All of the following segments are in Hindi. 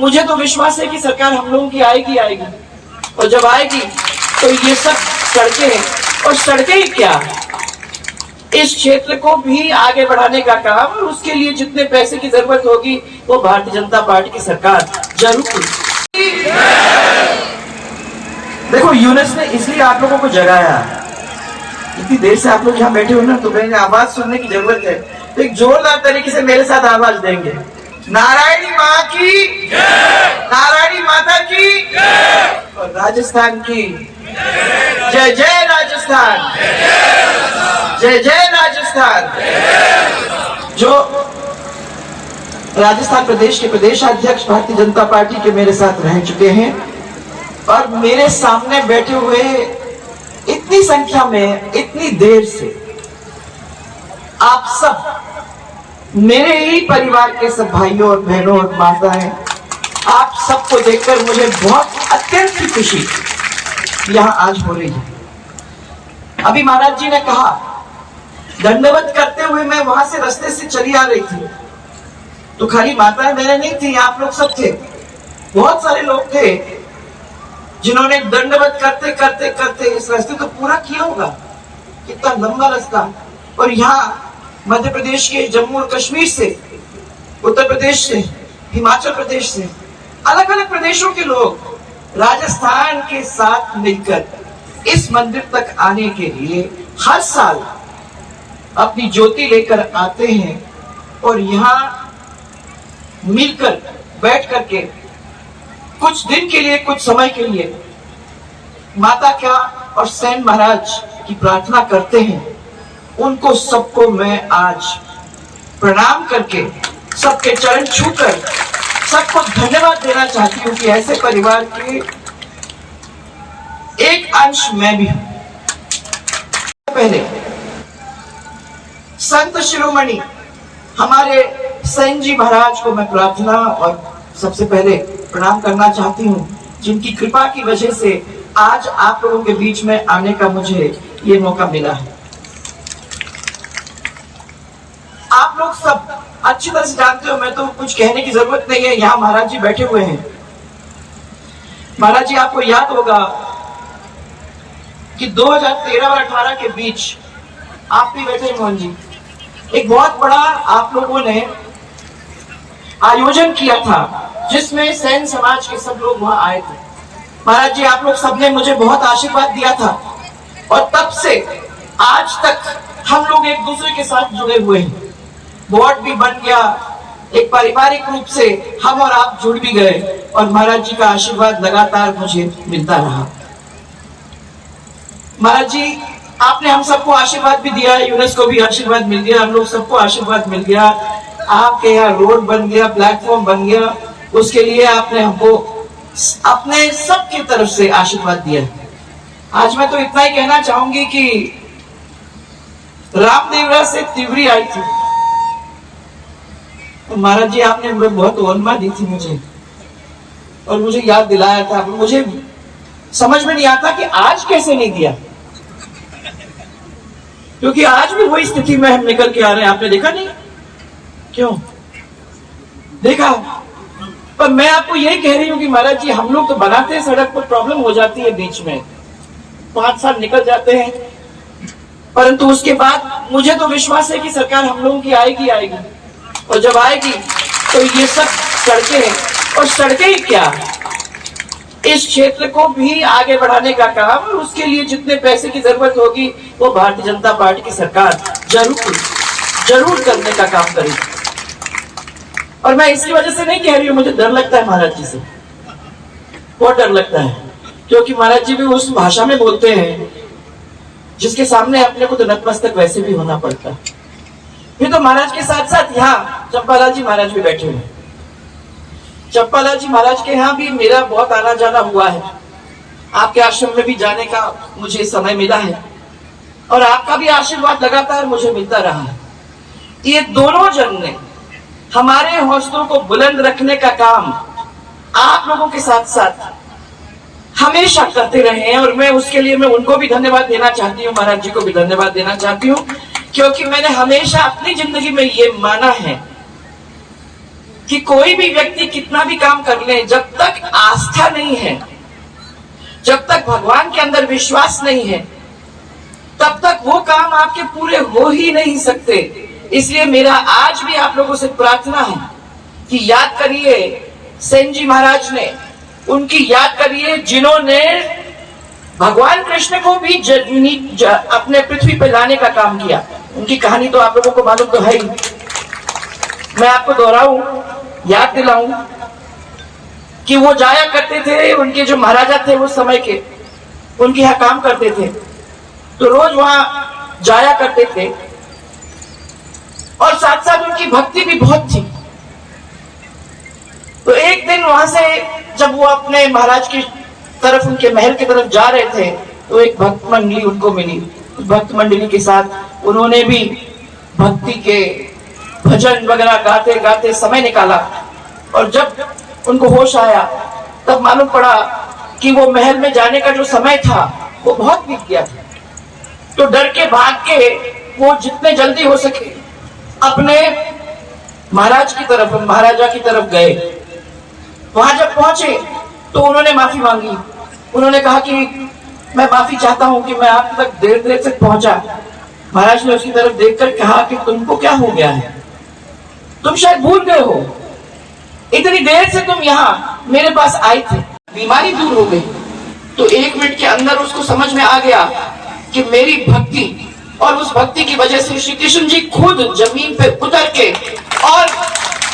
मुझे तो विश्वास है कि सरकार हम लोगों की आएगी आएगी, और जब आएगी तो ये सब सड़कें, और सड़कें ही क्या, इस क्षेत्र को भी आगे बढ़ाने का काम, और उसके लिए जितने पैसे की जरूरत होगी वो भारतीय जनता पार्टी की सरकार जरूर। देखो, यूनुस ने इसलिए आप लोगों को जगाया, इतनी देर से आप लोग यहाँ बैठे हो ना, तो मैंने आवाज सुनने की जरूरत है, तो एक जोरदार तरीके से मेरे साथ आवाज देंगे, नारायणी माँ की, नारायणी माता की, और राजस्थान की जय जय राजस्थान, जय जय राजस्थान। जो राजस्थान प्रदेश के प्रदेशाध्यक्ष भारतीय जनता पार्टी के मेरे साथ रह चुके हैं, और मेरे सामने बैठे हुए इतनी संख्या में इतनी देर से आप सब मेरे ही परिवार के सब भाइयों और बहनों और माताएं, आप सबको देखकर मुझे बहुत अत्यंत खुशी यहां आज हो रही है। अभी महाराज जी ने कहा, दंडवत करते हुए मैं वहां से रास्ते से चली आ रही थी, तो खाली माताएं मेरे नहीं थी, आप लोग सब थे, बहुत सारे लोग थे जिन्होंने दंडवत करते करते करते इस रास्ते को पूरा किया होगा। कितना लंबा रास्ता, और यहाँ मध्य प्रदेश के जम्मू और कश्मीर से, उत्तर प्रदेश से, हिमाचल प्रदेश से, अलग अलग प्रदेशों के लोग राजस्थान के साथ मिलकर इस मंदिर तक आने के लिए हर साल अपनी ज्योति लेकर आते हैं, और यहाँ मिलकर बैठ करके कुछ दिन के लिए, कुछ समय के लिए माता का और सेन महाराज की प्रार्थना करते हैं। उनको सबको मैं आज प्रणाम करके, सबके चरण छूकर सबको धन्यवाद देना चाहती हूँ कि ऐसे परिवार के एक अंश मैं भी हूं। पहले संत शिरोमणि हमारे सेन जी महाराज को मैं प्रार्थना और सबसे पहले प्रणाम करना चाहती हूँ, जिनकी कृपा की वजह से आज आप लोगों के बीच में आने का मुझे ये मौका मिला है। आप लोग सब अच्छी तरह से जानते हो, मैं तो कुछ कहने की जरूरत नहीं है, यहाँ महाराज जी बैठे हुए हैं। महाराज जी, आपको याद होगा कि 2013 और 18 के बीच आप भी बैठे मोहन जी, एक बहुत बड़ा आप लोगों ने आयोजन किया था जिसमें सेन समाज के सब लोग वहां आए थे। महाराज जी, आप लोग सबने मुझे बहुत आशीर्वाद दिया था, और तब से आज तक हम लोग एक दूसरे के साथ जुड़े हुए हैं। बोर्ड भी बन गया, एक पारिवारिक रूप से हम और आप जुड़ भी गए, और महाराज जी का आशीर्वाद लगातार मुझे मिलता रहा। महाराज जी, आपने हम सबको आशीर्वाद भी दिया, यूनुस को भी आशीर्वाद मिल गया, हम लोग सबको आशीर्वाद मिल गया। आपके यहाँ रोड बन गया, प्लेटफॉर्म बन गया, उसके लिए आपने हमको अपने सबकी तरफ से आशीर्वाद दिया। आज मैं तो इतना ही कहना चाहूंगी कि रामदेवरा से तिवरी आई थी, तो महाराज जी आपने बहुत ओरमा दी थी मुझे, और मुझे याद दिलाया था। मुझे समझ में नहीं आता कि आज कैसे नहीं दिया, क्योंकि आज भी वही स्थिति में हम निकल के आ रहे हैं। आपने देखा नहीं? क्यों देखा? पर मैं आपको यही कह रही हूँ कि महाराज जी, हम लोग तो बनाते हैं सड़क पर, प्रॉब्लम हो जाती है बीच में, 5 साल निकल जाते हैं, परंतु उसके बाद मुझे तो विश्वास है कि सरकार हम लोगों की आएगी आएगी, और जब आएगी तो ये सब सड़कें, और सड़कें ही क्या, इस क्षेत्र को भी आगे बढ़ाने का काम, और उसके लिए जितने पैसे की जरूरत होगी वो भारतीय जनता पार्टी की सरकार जरूर करने का काम करेगी। और मैं इसकी वजह से नहीं कह रही हूं, मुझे डर लगता है महाराज जी से, बहुत डर लगता है, क्योंकि महाराज जी भी उस भाषा में बोलते हैं जिसके सामने अपने को तो नतमस्तक वैसे भी होना पड़ता है। फिर तो महाराज के साथ साथ यहाँ चंपालाल जी महाराज भी बैठे हुए। चंपालाल जी महाराज के यहाँ भी मेरा बहुत आना जाना हुआ है, आपके आश्रम में भी जाने का मुझे समय मिला है, और आपका भी आशीर्वाद लगातार मुझे मिलता रहा है। ये दोनों जन ने हमारे हौसलों को बुलंद रखने का काम आप लोगों के साथ साथ हमेशा करते रहे हैं, और मैं उसके लिए मैं उनको भी धन्यवाद देना चाहती हूँ, महाराज जी को भी धन्यवाद देना चाहती हूँ, क्योंकि मैंने हमेशा अपनी जिंदगी में ये माना है कि कोई भी व्यक्ति कितना भी काम कर ले, जब तक आस्था नहीं है, जब तक भगवान के अंदर विश्वास नहीं है, तब तक वो काम आपके पूरे हो ही नहीं सकते। इसलिए मेरा आज भी आप लोगों से प्रार्थना है कि याद करिए सेन जी महाराज ने, उनकी याद करिए जिन्होंने भगवान कृष्ण को भी अपने पृथ्वी पर लाने का काम किया। उनकी कहानी तो आप लोगों को मालूम तो है ही, मैं आपको दोहराऊं, याद दिलाऊं कि वो जाया करते थे, उनके जो महाराजा थे उस समय के, उनके यहाँ काम करते थे, तो रोज वहां जाया करते थे और साथ साथ उनकी भक्ति भी बहुत थी। तो एक दिन वहां से जब वो अपने महाराज की तरफ, उनके महल की तरफ जा रहे थे, तो एक भक्त मंडली उनको मिली। भक्त मंडली के साथ उन्होंने भी भक्ति के भजन वगैरह गाते गाते समय निकाला, और जब उनको होश आया तब मालूम पड़ा कि वो महल में जाने का जो समय था वो बहुत बीत गया था। तो डर के भाग के वो जितने जल्दी हो सके अपने महाराज की तरफ, महाराजा की तरफ गए। वहां जब पहुंचे तो उन्होंने माफी मांगी। उन्होंने कहा कि मैं माफी चाहता हूं कि मैं आप तक देर तक पहुंचा। महाराज ने उसकी तरफ देखकर कहा कि तुमको क्या हो गया है, तुम शायद भूल गए हो, इतनी देर से तुम यहाँ मेरे पास आए थे, बीमारी दूर हो गई। तो 1 मिनट के अंदर उसको समझ में आ गया कि मेरी भक्ति, और उस भक्ति की वजह से श्री कृष्ण जी खुद जमीन पे उतर के और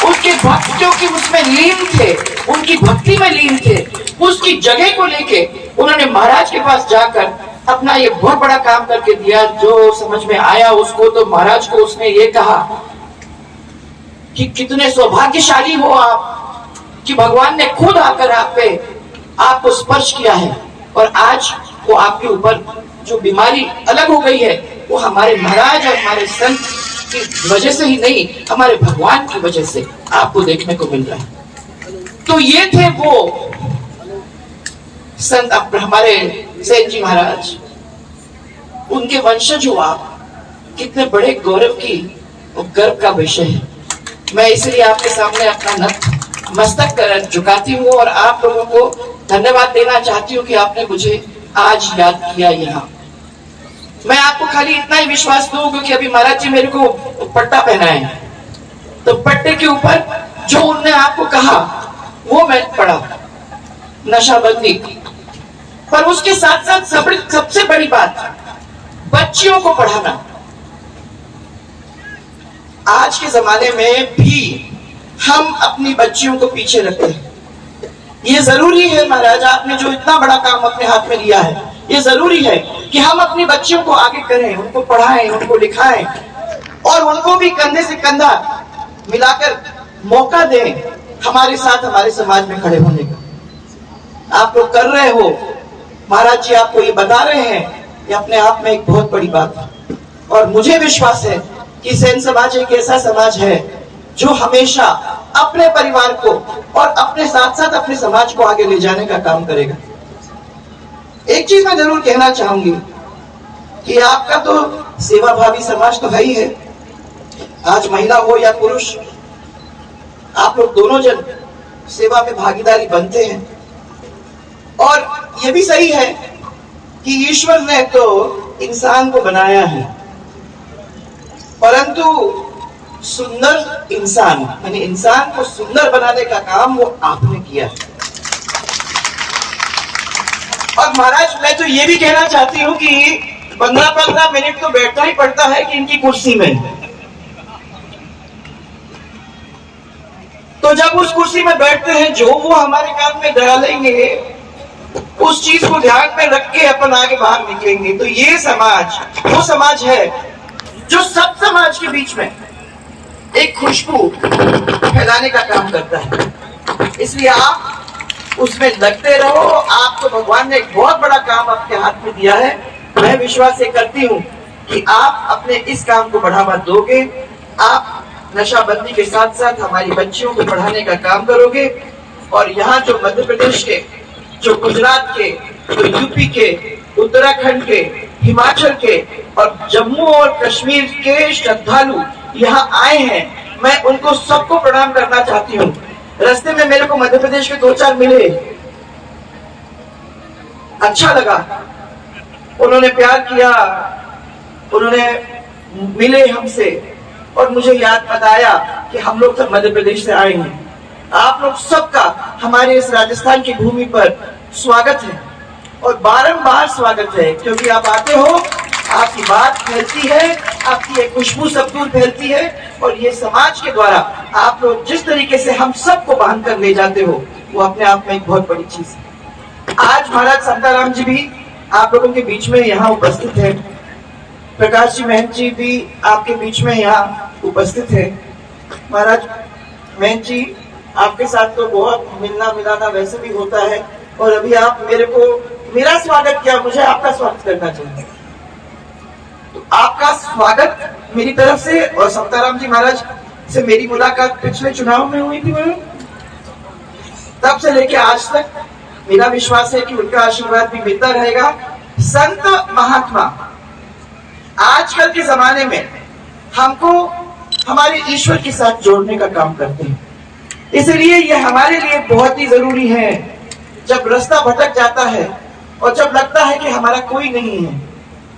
उसके भक्तों की उसमें लीन थे, उनकी भक्ति में लीन थे। उसकी जगह को लेके उन्होंने महाराज के पास जाकर अपना ये बहुत बड़ा काम करके दिया। जो समझ में आया उसको, तो महाराज को उसने ये कहा कि कितने सौभाग्यशाली हो आप कि भगवान ने खुद आकर आपको स्पर्श किया है, और आज वो आपके ऊपर जो बीमारी अलग हो गई है वो हमारे महाराज और हमारे संत की वजह से ही नहीं, हमारे भगवान की वजह से आपको देखने को मिल रहा है। तो ये थे वो संत हमारे सेन जी महाराज, उनके वंशज हो आप, कितने बड़े गौरव की और गर्व का विषय है। मैं इसलिए आपके सामने अपना मस्तक झुकाती हूँ और आप लोगों को धन्यवाद देना चाहती हूँ कि आपने मुझे आज याद किया यहाँ। मैं आपको खाली इतना ही विश्वास दूं क्योंकि अभी महाराज जी मेरे को पट्टा पहनाए, तो पट्टे के ऊपर जो उन्होंने आपको कहा वो मैं पढ़ा, नशाबंदी। पर उसके साथ साथ सबसे बड़ी बात, बच्चियों को पढ़ाना। आज के जमाने में भी हम अपनी बच्चियों को पीछे रखते हैं। ये जरूरी है महाराज, आपने जो इतना बड़ा काम अपने हाथ में लिया है, ये जरूरी है कि हम अपनी बच्चियों को आगे करें, उनको पढ़ाएं, उनको लिखाएं, और उनको भी कंधे से कंधा मिलाकर मौका दें हमारे साथ, हमारे समाज में खड़े होने का। आप लोग कर रहे हो, महाराज जी आपको ये बता रहे हैं, ये अपने आप में एक बहुत बड़ी बात है। और मुझे विश्वास है कि सेन समाज एक ऐसा समाज है जो हमेशा अपने परिवार को और अपने साथ साथ अपने समाज को आगे ले जाने का काम करेगा। एक चीज मैं जरूर कहना चाहूंगी कि आपका तो सेवा भावी समाज तो है ही है। आज महिला हो या पुरुष, आप लोग दोनों जन सेवा में भागीदारी बनते हैं, और ये भी सही है कि ईश्वर ने तो इंसान को बनाया है, परंतु सुंदर इंसान, यानी इंसान को सुंदर बनाने का काम वो आपने किया है। और महाराज मैं तो ये भी कहना चाहती हूँ कि 15-15 मिनट तो बैठना ही पड़ता है कि इनकी कुर्सी में, तो जब उस कुर्सी में बैठते हैं जो वो हमारे कान में डालेंगे, उस चीज को ध्यान में रख के अपन आगे बाहर निकलेंगे। तो ये समाज वो समाज है जो सब समाज के बीच में एक खुशबू फैलाने का काम करता है। इसलिए आप उसमें लगते रहो। आपको भगवान ने एक बहुत बड़ा काम आपके हाथ में दिया है। मैं विश्वास ये करती हूँ कि आप अपने इस काम को बढ़ावा दोगे। आप नशाबंदी के साथ साथ हमारी बच्चियों को पढ़ाने का काम करोगे, और यहाँ जो मध्य प्रदेश के, जो गुजरात के, जो यूपी के, उत्तराखंड के, हिमाचल के और जम्मू और कश्मीर के श्रद्धालु यहाँ आए हैं, मैं उनको सबको प्रणाम करना चाहती हूँ। रास्ते में मेरे को मध्य प्रदेश के 2-4 मिले, अच्छा लगा, उन्होंने प्यार किया, उन्होंने मिले हमसे और मुझे याद बताया कि हम लोग सब मध्य प्रदेश से आए हैं। आप लोग सबका हमारे इस राजस्थान की भूमि पर स्वागत है और बारंबार स्वागत है, क्योंकि आप आते हो, आपकी बात फैलती है, आपकी एक खुशबू सब दूर फैलती है और ये समाज के द्वारा आप लोग जिस तरीके से हम सबको बांध कर ले जाते हो वो अपने आप में एक बहुत बड़ी चीज है। आज महाराज संताराम जी भी आप लोगों के बीच में यहाँ उपस्थित है, प्रकाश जी महंत जी भी आपके बीच में यहाँ उपस्थित है। महाराज महंत जी, आपके साथ तो बहुत मिलना मिलाना वैसे भी होता है और अभी आप मेरा स्वागत किया, मुझे आपका स्वागत करना चाहिए। तो आपका स्वागत मेरी तरफ से। और संताराम जी महाराज से मेरी मुलाकात पिछले चुनाव में हुई थी, तब से लेके आज तक मेरा विश्वास है कि उनका आशीर्वाद भी मिलता रहेगा। संत महात्मा आजकल के जमाने में हमको हमारे ईश्वर के साथ जोड़ने का काम करते हैं, इसलिए यह हमारे लिए बहुत ही जरूरी है। जब रास्ता भटक जाता है और जब लगता है कि हमारा कोई नहीं है,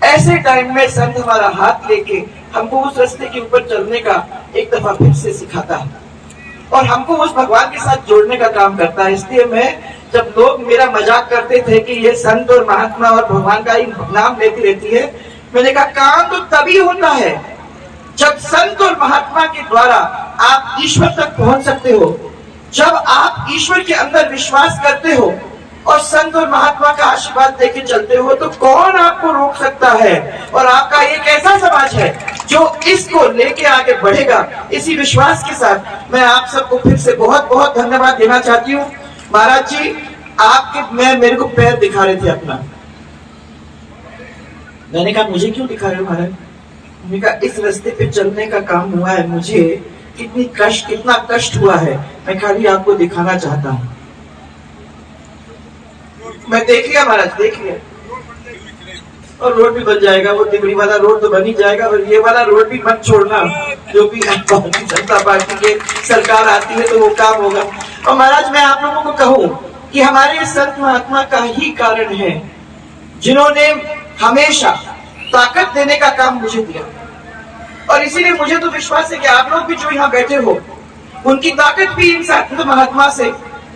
ऐसे टाइम में संत हमारा हाथ लेके हमको उस रास्ते के ऊपर चलने का एक दफा फिर से सिखाता है और हमको उस भगवान के साथ जोड़ने का काम करता है। इसलिए मैं, जब लोग मेरा मजाक करते थे कि ये संत और महात्मा और भगवान का ही नाम लेती रहती है, मैंने कहा काम तो तभी होता है जब संत और महात्मा के द्वारा आप ईश्वर तक पहुंच सकते हो, जब आप ईश्वर के अंदर विश्वास करते हो और संत और महात्मा का आशीर्वाद लेके चलते हो, तो कौन आपको रोक सकता है। और आपका एक ऐसा समाज है जो इसको लेके आगे बढ़ेगा। इसी विश्वास के साथ मैं आप सबको फिर से बहुत बहुत धन्यवाद देना चाहती हूँ। महाराज जी, मेरे को पैर दिखा रहे थे अपना, मैंने कहा मुझे क्यों दिखा रहे हो महाराज? मैंने कहा इस रास्ते पे चलने का काम हुआ है, मुझे कितना कष्ट हुआ है, मैं खाली आपको दिखाना चाहता हूँ। मैं देख लिया महाराज, देख लिया, और रोड भी बन जाएगा, वो तिगड़ी वाला रोड तो बन ही जाएगा, और ये वाला रोड भी मत छोड़ना, जो भी भारतीय जनता पार्टी के सरकार आती है तो वो काम होगा। और महाराज मैं आप लोगों को कहूँ कि हमारे संत महात्मा का ही कारण है जिन्होंने हमेशा ताकत देने का काम मुझे दिया, और इसीलिए मुझे तो विश्वास है कि आप लोग भी जो यहाँ बैठे हो, उनकी ताकत भी इन संत महात्मा से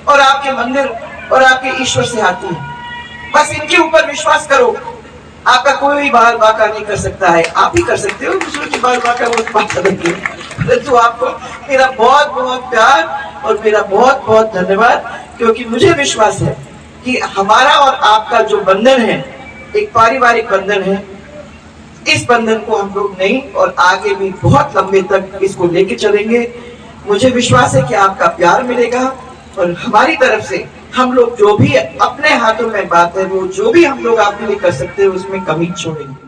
और आपके मंदिर और आपके ईश्वर से आती है। बस इनके ऊपर विश्वास करो, आपका कोई बाल बाका नहीं कर सकता है, आप ही कर सकते हो, दूसरों की बाल बाका वो बात करेंगे। तो आपको मेरा बहुत बहुत प्यार और मेरा बहुत बहुत धन्यवाद, क्योंकि मुझे विश्वास है कि हमारा और आपका जो बंधन है एक पारिवारिक बंधन है। इस बंधन को हम लोग नहीं और आगे भी बहुत लंबे तक इसको लेके चलेंगे। मुझे विश्वास है कि आपका प्यार मिलेगा और हमारी तरफ से हम लोग जो भी अपने हाथों में बात है, वो जो भी हम लोग आपके लिए कर सकते हैं उसमें कमी छोड़ेंगे।